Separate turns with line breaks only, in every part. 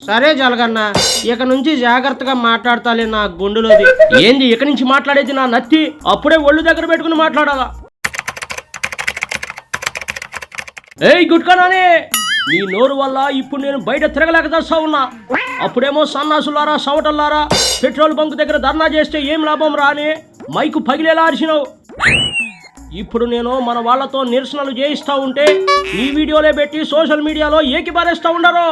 సరే జలగన్న, ఇక నుంచి జాగ్రత్తగా మాట్లాడతాలే నా గుండెలోది. ఏంది ఇక నుంచి మాట్లాడేది నా నత్తి? అప్పుడే ఒళ్ళు దగ్గర పెట్టుకుని మాట్లాడాలా? ఏయ్ గుట్కనానే, నీ నోరు వల్ల ఇప్పుడు నేను బయట తిరగలేక చేస్తా ఉన్నా. అప్పుడేమో సన్నాసులారా సవటల్లారా పెట్రోల్ బంక్ దగ్గర ధర్నా చేస్తే ఏం లాభం రాని మైకు పగిలేలా అరిచినావు. ఇప్పుడు నేను మన వాళ్లతో నిరసనలు చేయిస్తా ఉంటే ఈ వీడియోలే పెట్టి సోషల్ మీడియాలో ఏకిపారేస్తా ఉండరు.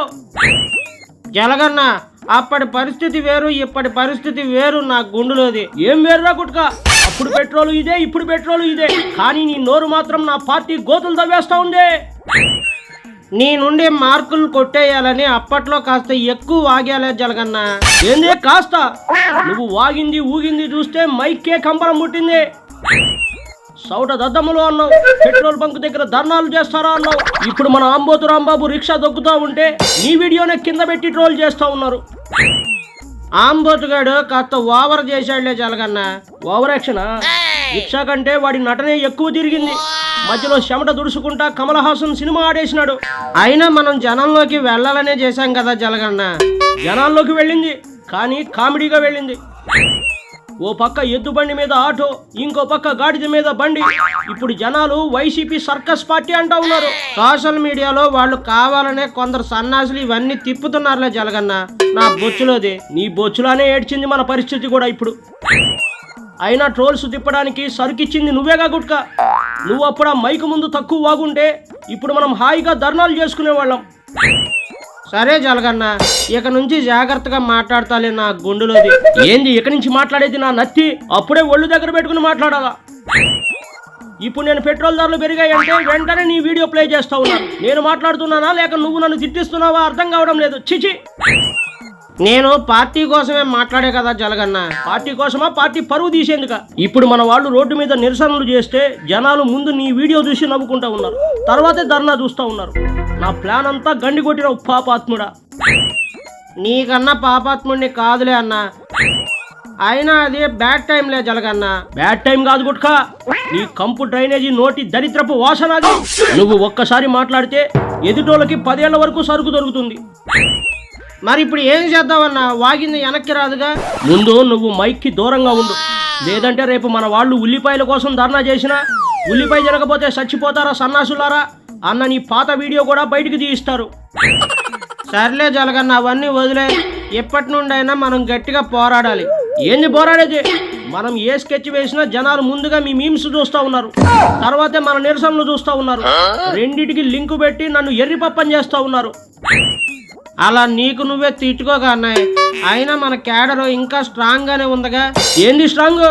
జలగన్న, అప్పటి పరిస్థితి వేరు, ఇప్పటి పరిస్థితి వేరు. నా గుండెలోది. ఏం వేరురా గుట్క? అప్పుడు పెట్రోలు ఇదే, ఇప్పుడు పెట్రోలు ఇదే. కానీ నీ నోరు మాత్రం నా పార్టీ గోతులు తవ్వేస్తా ఉందే. నీ నుండి మార్కులు కొట్టేయాలని అప్పట్లో కాస్త ఎక్కువ వాగేలే జలగన్న. ఏందే కాస్త? నువ్వు వాగింది ఊగింది చూస్తే మైకే కంపరం పుట్టింది. సౌట దద్దమ్మలు అన్నావు, పెట్రోల్ బంక్ దగ్గర ధర్నాలు చేస్తారా అన్నావు. ఇప్పుడు మన అంబోతు రాంబాబు రిక్షా దొక్కుతా ఉంటే నీ వీడియోనే కింద పెట్టి ట్రోల్ చేస్తా ఉన్నారు. ఆంబోతుగాడు కాస్త ఓవర్ చేశాడులే జలగన్న. Over action? రిక్షా కంటే వాడి నటనే ఎక్కువ తిరిగింది. మధ్యలో చెమట దుడుచుకుంటా కమల్ హాసన్ సినిమా ఆడేసినాడు. అయినా మనం జనంలోకి వెళ్ళాలనే చేశాం కదా జలగన్న. జనాల్లోకి వెళ్ళింది, కానీ కామెడీగా వెళ్ళింది. ఓ పక్క ఎద్దు బండి మీద ఆటో, ఇంకో పక్క గాడిద మీద బండి. ఇప్పుడు జనాలు వైసీపీ సర్కస్ పార్టీ అంటా ఉన్నారు. సోషల్ మీడియాలో వాళ్ళు కావాలనే కొందరు సన్నాసులు ఇవన్నీ తిప్పుతున్నారులే జలగన్న. నా బొచ్చులోది. నీ బొచ్చులానే ఏడ్చింది మన పరిస్థితి కూడా ఇప్పుడు. అయినా ట్రోల్స్ తిప్పడానికి సరుకిచ్చింది నువ్వేగా గుట్క. నువ్వు అప్పుడు ఆ మైకు ముందు తక్కువ వాగుంటే ఇప్పుడు మనం హాయిగా ధర్నాలు చేసుకునేవాళ్ళం. సరే జలగన్న, ఇక నుంచి జాగ్రత్తగా మాట్లాడతాలే నా గుండెలోది. ఏంది ఇక నుంచి మాట్లాడేది నా నత్తి? అప్పుడే ఒళ్ళు దగ్గర పెట్టుకుని మాట్లాడాలా? ఇప్పుడు నేను పెట్రోల్ ధరలు పెరిగాయంటే వెంటనే నీ వీడియో ప్లే చేస్తా ఉన్నా. నేను మాట్లాడుతున్నానా లేక నువ్వు నన్ను తిట్టిస్తున్నావా అర్థం కావడం లేదు. చిచి, నేను పార్టీ కోసమే మాట్లాడే కదా జలగన్న. పార్టీ కోసమా? పార్టీ పరువు తీసేందుక? ఇప్పుడు మన వాళ్ళు రోడ్డు మీద నిరసనలు చేస్తే జనాలు ముందు నీ వీడియో చూసి నవ్వుకుంటా ఉన్నారు, తర్వాతే ధర్నా చూస్తూ ఉన్నారు. నా ప్లాన్ అంతా గండి కొట్టిన పాపాత్ముడా. నీకన్నా పాపాత్ముడిని కాదులే అన్న. అయినా అది బ్యాడ్ టైంలే జలగన్న. బ్యాడ్ టైం కాదు గుట్కా, నీ కంపు డ్రైనేజీ నోటి దరిద్రపు వాసన అది. నువ్వు ఒక్కసారి మాట్లాడితే ఎదుటోళ్ళకి 10 ఏళ్ల వరకు సరుకు దొరుకుతుంది. మరి ఇప్పుడు ఏం చేద్దామన్నా? వాగింది వెనక్కి రాదుగా. ముందు నువ్వు మైక్కి దూరంగా ఉండు, లేదంటే రేపు మన వాళ్ళు ఉల్లిపాయల కోసం ధర్నా చేసినా ఉల్లిపాయ జరగకపోతే చచ్చిపోతారా సన్నాసులారా అన్న నీ పాత వీడియో కూడా బయటికి తీయిస్తారు. సర్లే జలగన్న, అవన్నీ వదిలే. ఎప్పటి నుండైనా మనం గట్టిగా పోరాడాలి. ఏంది పోరాడేది? మనం ఏ స్కెచ్ వేసినా జనాలు ముందుగా మీ మీమ్స్ చూస్తూ ఉన్నారు, తర్వాతే మన నిరసనలు చూస్తూ ఉన్నారు. రెండిటికి లింకు పెట్టి నన్ను ఎర్రిపప్పని చేస్తూ ఉన్నారు. అలా నీకు నువ్వే తిట్టుకోగా అన్నాయి. అయినా మన క్యాడర్ ఇంకా స్ట్రాంగ్ గానే ఉందిగా. ఏంది స్ట్రాంగ్?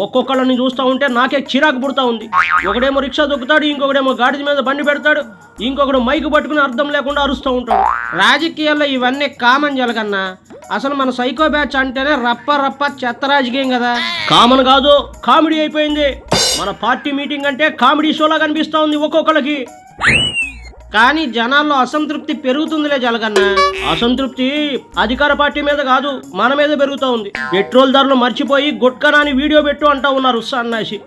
ఒక్కొక్కళ్ళని చూస్తూ ఉంటే నాకే చిరాకు పుడతా ఉంది. ఒకడేమో రిక్షా దొక్కుతాడు, ఇంకొకడేమో గాడిద మీద బండి పెడతాడు, ఇంకొకడు మైకు పట్టుకుని అర్థం లేకుండా అరుస్తూ ఉంటాడు. రాజకీయాల్లో ఇవన్నీ కామన్ జలగన్నా. అసలు మన సైకో బ్యాచ్ అంటేనే రప్ప రప్ప చెత్త రాజకీయం కదా. కామన్ కాదు, కామెడీ అయిపోయింది. మన పార్టీ మీటింగ్ అంటే కామెడీ షోలా కనిపిస్తూ ఉంది ఒక్కొక్కళ్ళకి. కానీ జనాల్లో అసంతృప్తి పెరుగుతుందిలే జలగన్న. అసంతృప్తి అధికార పార్టీ మీద కాదు, మన మీద పెరుగుతూ ఉంది. పెట్రోల్ ధరలు మర్చిపోయి గుట్కనాని వీడియో పెట్టు అంటూ ఉన్నారు సన్నాసి.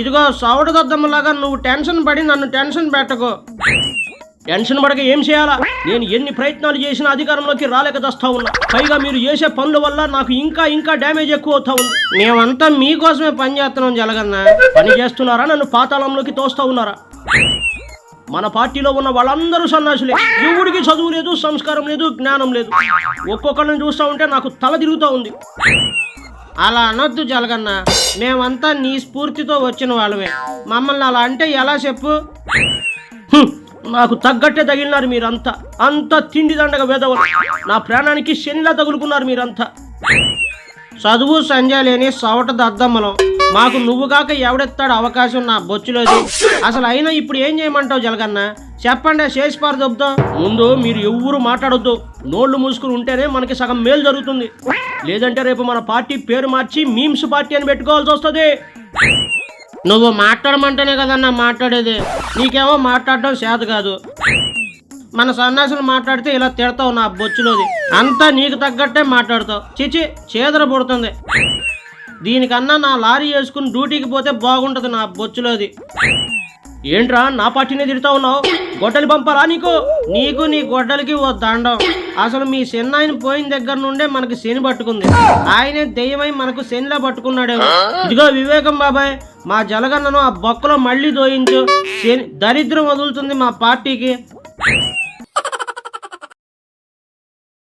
ఇదిగో సౌట దద్దమ్మలాగా నువ్వు టెన్షన్ పడి నన్ను టెన్షన్ పెట్టకు. టెన్షన్ పడక ఏం చేయాలా? నేను ఎన్ని ప్రయత్నాలు చేసినా అధికారంలోకి రాలేక దస్తా ఉన్నా. పైగా మీరు చేసే పనుల వల్ల నాకు ఇంకా ఇంకా డ్యామేజ్ ఎక్కువ అవుతా ఉంది. మేమంతా మీకోసమే పని చేస్తున్నాం జలగన్న. పని చేస్తున్నారా? నన్ను పాతాళంలోకి తోస్తా ఉన్నారా? మన పార్టీలో ఉన్న వాళ్ళందరూ సన్నాసులే. ఎవడికి చదువు లేదు, సంస్కారం లేదు, జ్ఞానం లేదు. ఒక్కొక్కరిని చూస్తూ ఉంటే నాకు తల తిరుగుతూ ఉంది. అలా అనొద్దు జలగన్న. మేమంతా నీ స్ఫూర్తితో వచ్చిన వాళ్ళమే. మమ్మల్ని అలా అంటే ఎలా చెప్పు? నాకు తగ్గట్టే తగిలినారు మీరంతా. అంత తిండి దండగ వేదవలు. నా ప్రాణానికి శనిలా తగులుకున్నారు మీరంతా. చదువు సంజయ్ లేని సవట దద్దమ్మలం. మాకు నువ్వు కాక ఎవడెత్తాడు అవకాశం నా బొచ్చులోది. అసలు అయినా ఇప్పుడు ఏం చేయమంటావు జలగన్న? చెప్పండి, శేషపారు దొబ్బుతాం. ముందు మీరు ఎవ్వరూ మాట్లాడొద్దు. నోళ్లు మూసుకుని ఉంటేనే మనకి సగం మేలు జరుగుతుంది. లేదంటే రేపు మన పార్టీ పేరు మార్చి మీమ్స్ పార్టీ అని పెట్టుకోవాల్సి వస్తుంది. నువ్వు మాట్లాడమంటేనే కదన్నా మాట్లాడేది. నీకేమో మాట్లాడడం చేత కాదు. మన సన్నాసులు మాట్లాడితే ఇలా తిడతావు నా బొచ్చులోది. అంతా నీకు తగ్గట్టే మాట్లాడతావు. చిచి, చేదర పుడుతుంది. దీనికన్నా నా లారీ వేసుకుని డ్యూటీకి పోతే బాగుంటుంది నా బొచ్చులోది. ఏంట్రా నా పార్టీనే తిడతా ఉన్నావు? గొడ్డలి పంపాలా నీకు? నీకు నీ గొడ్డలికి ఓ దండం. అసలు మీ శని పోయిన దగ్గర నుండే మనకి శని పట్టుకుంది. ఆయనే దెయ్యమై మనకు శనిలా పట్టుకున్నాడేమో. ఇదిగో వివేకం బాబాయ్, మా జలగన్నను ఆ బొక్కలో మళ్ళీ దోయించు. శని దరిద్రం వదులుతుంది మా పార్టీకి.